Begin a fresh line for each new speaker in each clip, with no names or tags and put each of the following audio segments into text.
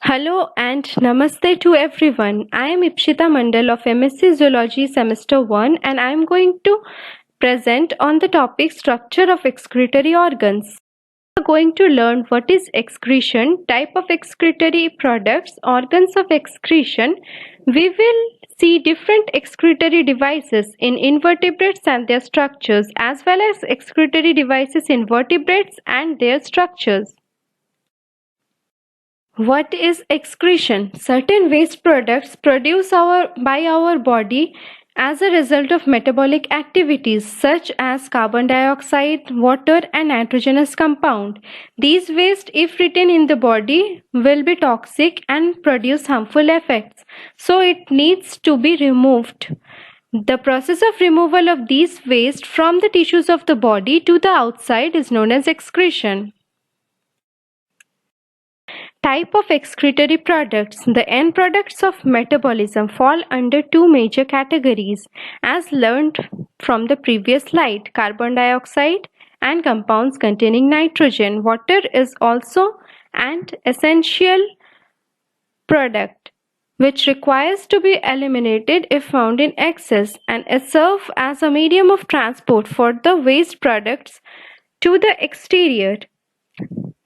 Hello and namaste to everyone. I am Ipshita Mandal of MSc Zoology Semester 1 and I am going to present on the topic structure of excretory organs. We are going to learn what is excretion, type of excretory products, organs of excretion. We will see different excretory devices in invertebrates and their structures as well as excretory devices in vertebrates and their structures. What is excretion? Certain waste products produced by our body as a result of metabolic activities such as carbon dioxide, water and nitrogenous compound. These waste, if retained in the body, will be toxic and produce harmful effects. So it needs to be removed. The process of removal of these waste from the tissues of the body to the outside is known as excretion. Type of excretory products. The end products of metabolism fall under two major categories as learned from the previous slide: carbon dioxide and compounds containing nitrogen. Water is also an essential product which requires to be eliminated if found in excess and serve as a medium of transport for the waste products to the exterior.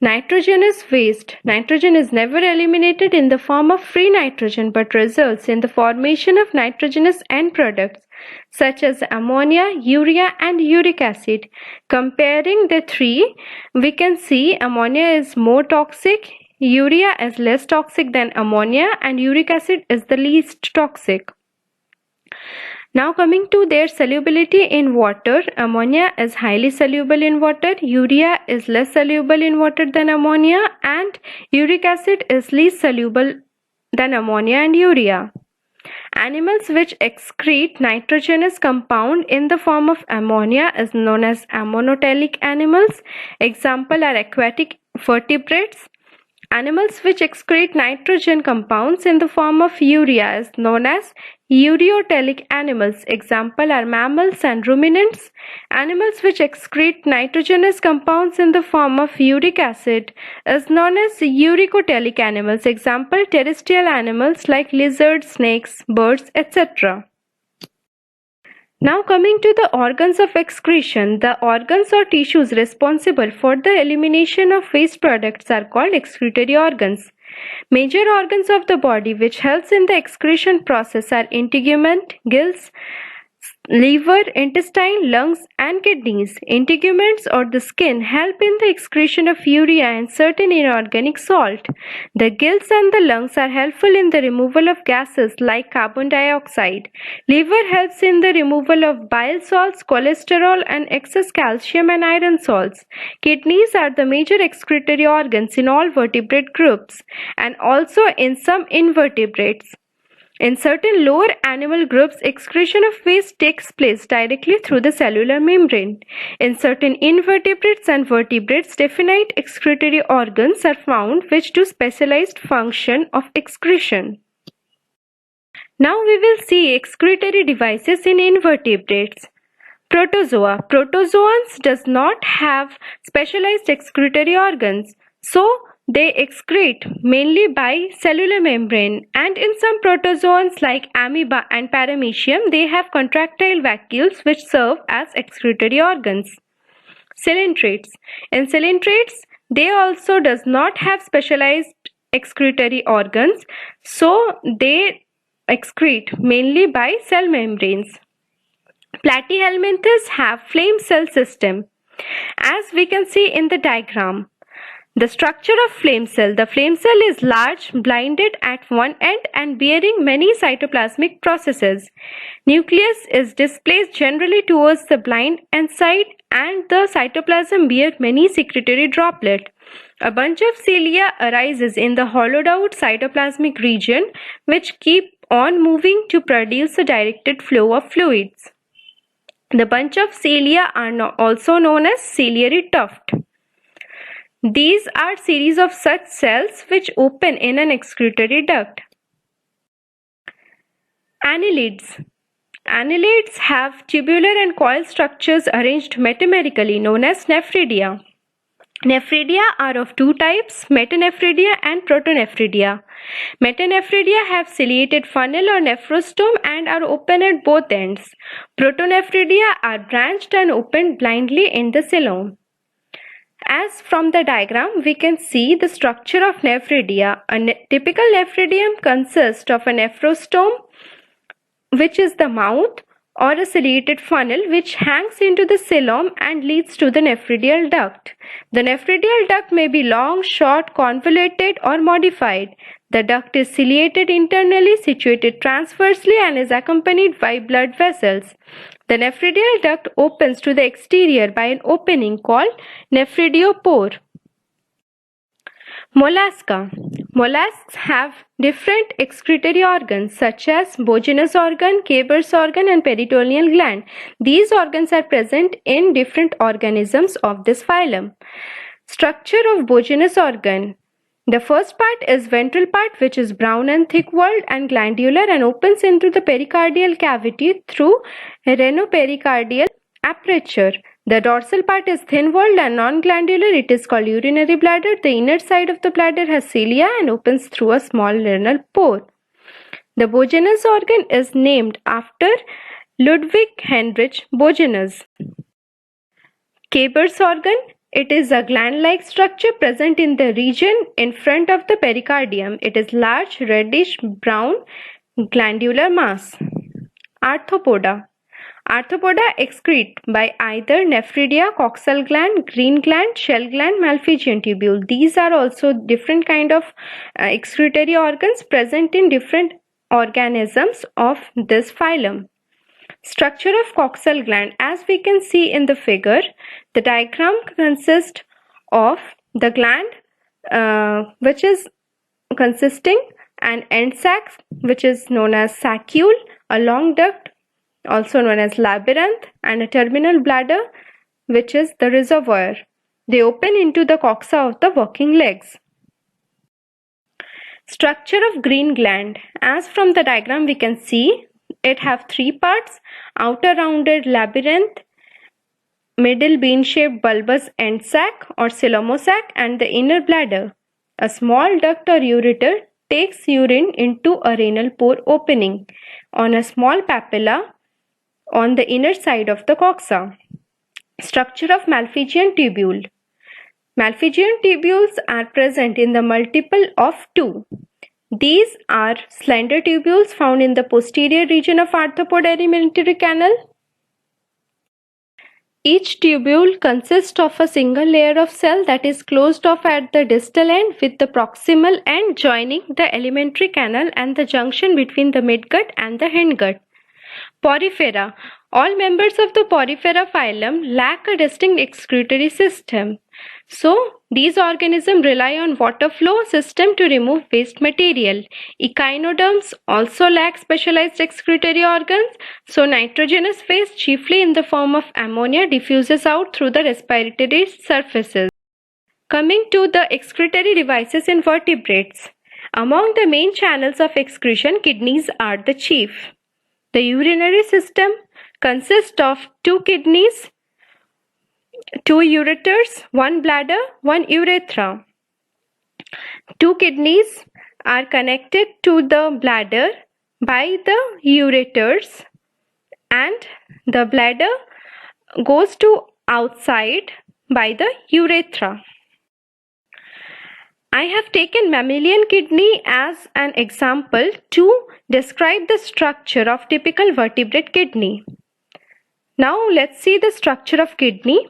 Nitrogenous waste. Nitrogen is never eliminated in the form of free nitrogen but results in the formation of nitrogenous end products such as ammonia, urea and uric acid. Comparing the three, we can see ammonia is more toxic, urea is less toxic than ammonia and uric acid is the least toxic. Now coming to their solubility in water, ammonia is highly soluble in water, urea is less soluble in water than ammonia and uric acid is least soluble than ammonia and urea. Animals which excrete nitrogenous compound in the form of ammonia is known as ammonotelic animals. Example are aquatic vertebrates. Animals which excrete nitrogen compounds in the form of urea is known as ureotelic animals. Example are mammals and ruminants. Animals which excrete nitrogenous compounds in the form of uric acid is known as uricotelic animals. Example terrestrial animals like lizards, snakes, birds, etc. Now coming to the organs of excretion, the organs or tissues responsible for the elimination of waste products are called excretory organs. Major organs of the body which helps in the excretion process are integument, gills, liver, intestine, lungs and kidneys. Integuments or the skin help in the excretion of urea and certain inorganic salt. The gills and the lungs are helpful in the removal of gases like carbon dioxide. Liver helps in the removal of bile salts, cholesterol and excess calcium and iron salts. Kidneys are the major excretory organs in all vertebrate groups and also in some invertebrates. In certain lower animal groups, excretion of waste takes place directly through the cellular membrane. In certain invertebrates and vertebrates, definite excretory organs are found which do specialized function of excretion. Now we will see excretory devices in invertebrates. Protozoa. Protozoans does not have specialized excretory organs, so they excrete mainly by cellular membrane, and in some protozoans like amoeba and paramecium, they have contractile vacuoles which serve as excretory organs. Coelentrates. In coelentrates, they also does not have specialized excretory organs, so they excrete mainly by cell membranes. Platyhelminthes have flame cell system. As we can see in the diagram, the structure of flame cell. The flame cell is large, blinded at one end and bearing many cytoplasmic processes. Nucleus is displaced generally towards the blind end side and the cytoplasm bear many secretory droplets. A bunch of cilia arises in the hollowed out cytoplasmic region which keep on moving to produce a directed flow of fluids. The bunch of cilia are also known as ciliary tuft. These are series of such cells which open in an excretory duct. Annelids. Annelids have tubular and coil structures arranged metamerically known as nephridia. Nephridia are of two types, metanephridia and protonephridia. Metanephridia have ciliated funnel or nephrostome and are open at both ends. Protonephridia are branched and opened blindly in the coelom. As from the diagram, we can see the structure of nephridia. A typical nephridium consists of a nephrostome, which is the mouth, or a ciliated funnel which hangs into the coelom and leads to the nephridial duct. The nephridial duct may be long, short, convoluted, or modified. The duct is ciliated internally, situated transversely, and is accompanied by blood vessels. The nephridial duct opens to the exterior by an opening called nephridiopore. Mollusca. Mollusks have different excretory organs such as Bogenous organ, Caber's organ, and peritoneal gland. These organs are present in different organisms of this phylum. Structure of Bogenous organ. The first part is ventral part, which is brown and thick-walled and glandular and opens into the pericardial cavity through renopericardial aperture. The dorsal part is thin-walled and non-glandular. It is called urinary bladder. The inner side of the bladder has cilia and opens through a small renal pore. The Bogenous organ is named after Ludwig Heinrich Bogenous. Caber's organ. It is a gland-like structure present in the region in front of the pericardium. It is large, reddish brown glandular mass. Arthropoda. Arthropoda excrete by either nephridia, coxal gland, green gland, shell gland, Malpighian tubule. These are also different kind of excretory organs present in different organisms of this phylum. Structure of coxal gland. As we can see in the figure, the diagram consists of the gland which is consisting an end sac, which is known as saccule, a long duct also known as labyrinth, and a terminal bladder, which is the reservoir. They open into the coxa of the walking legs. Structure of green gland. As from the diagram we can see, it have three parts: outer rounded labyrinth, middle bean-shaped bulbous end sac or coelomosac, and the inner bladder. A small duct or ureter takes urine into a renal pore opening on a small papilla on the inner side of the coxa. Structure of Malpighian tubule. Malpighian tubules are present in the multiple of two. These are slender tubules found in the posterior region of arthropod alimentary canal. Each tubule consists of a single layer of cell that is closed off at the distal end, with the proximal end joining the alimentary canal and the junction between the midgut and the hindgut. Porifera. All members of the Porifera phylum lack a distinct excretory system. So, these organisms rely on water flow system to remove waste material. Echinoderms also lack specialized excretory organs, so nitrogenous waste, chiefly in the form of ammonia, diffuses out through the respiratory surfaces. Coming to the excretory devices in vertebrates. Among the main channels of excretion, kidneys are the chief. The urinary system consists of two kidneys, two ureters, one bladder, one urethra. Two kidneys are connected to the bladder by the ureters, and the bladder goes to outside by the urethra. I have taken mammalian kidney as an example to describe the structure of typical vertebrate kidney. Now let's see the structure of kidney.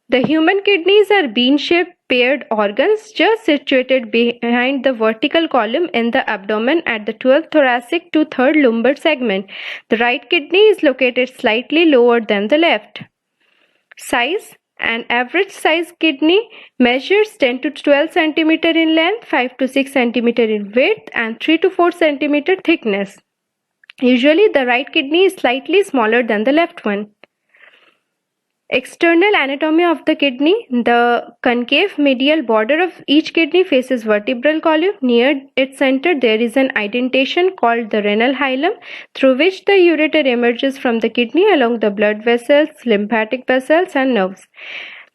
The human kidneys are bean-shaped paired organs just situated behind the vertical column in the abdomen at the 12th thoracic to 3rd lumbar segment. The right kidney is located slightly lower than the left. Size. An average size kidney measures 10 to 12 cm in length, 5 to 6 cm in width, and 3 to 4 cm thickness. Usually the right kidney is slightly smaller than the left one. External anatomy of the kidney. The concave medial border of each kidney faces vertebral column. Near its center there is an indentation called the renal hilum, through which the ureter emerges from the kidney along the blood vessels, lymphatic vessels, and nerves.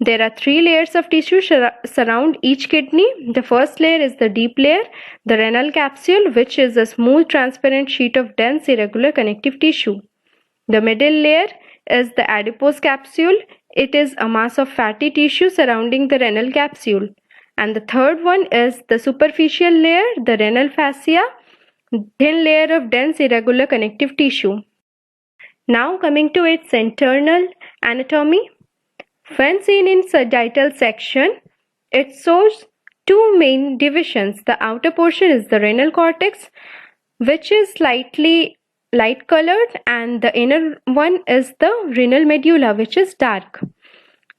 There are three layers of tissue surround each kidney. The first layer is the deep layer, the renal capsule, which is a smooth transparent sheet of dense irregular connective tissue. The middle layer is the adipose capsule. It is a mass of fatty tissue surrounding the renal capsule. And the third one is the superficial layer, the renal fascia, thin layer of dense irregular connective tissue. Now coming to its internal anatomy. When seen in sagittal section, it shows two main divisions. The outer portion is the renal cortex, which is slightly light colored, and the inner one is the renal medulla, which is dark.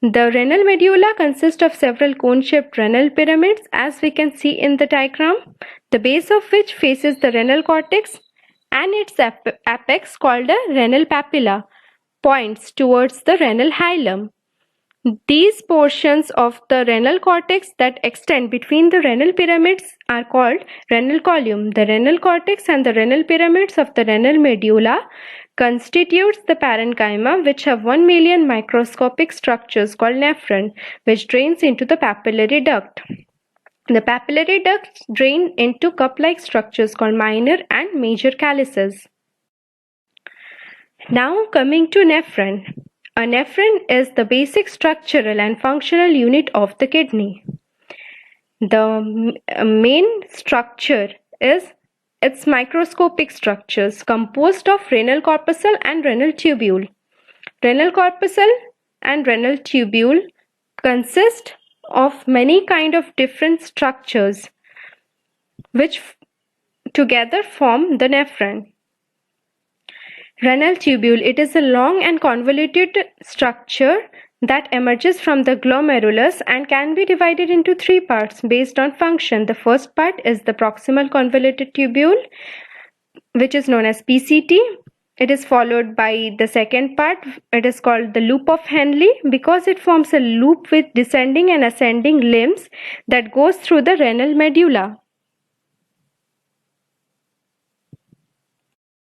The renal medulla consists of several cone-shaped renal pyramids, as we can see in the diagram, the base of which faces the renal cortex, and its apex, called a renal papilla, points towards the renal hilum. These portions of the renal cortex that extend between the renal pyramids are called renal column. The renal cortex and the renal pyramids of the renal medulla constitutes the parenchyma, which have 1 million microscopic structures called nephron, which drains into the papillary duct. The papillary ducts drain into cup-like structures called minor and major calyces. Now coming to nephron. A nephron is the basic structural and functional unit of the kidney. The main structure is its microscopic structures composed of renal corpuscle and renal tubule. Renal corpuscle and renal tubule consist of many kind of different structures which together form the nephron. Renal tubule, it is a long and convoluted structure that emerges from the glomerulus and can be divided into three parts based on function. The first part is the proximal convoluted tubule, which is known as PCT. It is followed by the second part. It is called the loop of Henle because it forms a loop with descending and ascending limbs that goes through the renal medulla.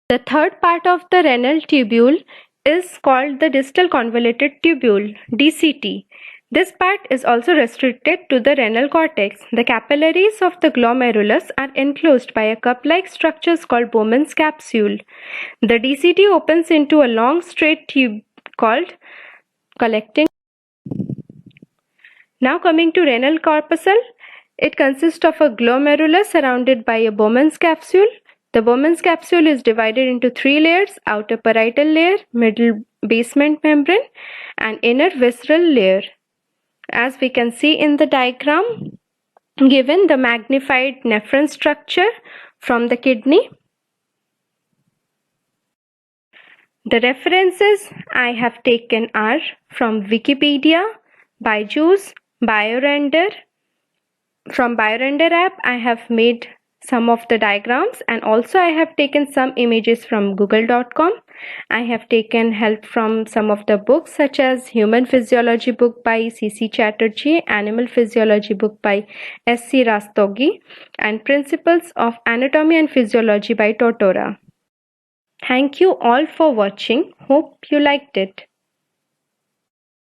The third part of the renal tubule is called the distal convoluted tubule, DCT. This part is also restricted to the renal cortex. The capillaries of the glomerulus are enclosed by a cup-like structure called Bowman's capsule. The DCT opens into a long straight tube called collecting. Now coming to renal corpuscle, it consists of a glomerulus surrounded by a Bowman's capsule. The Bowman's capsule is divided into three layers: outer parietal layer, middle basement membrane, and inner visceral layer. As we can see in the diagram, given the magnified nephron structure from the kidney. The references I have taken are from Wikipedia, Byju's, BioRender. From BioRender app, I have made some of the diagrams, and also I have taken some images from google.com. I have taken help from some of the books such as Human Physiology book by C.C. Chatterjee, Animal Physiology book by S.C. Rastogi, and Principles of Anatomy and Physiology by Tortora. Thank you all for watching. Hope you liked it.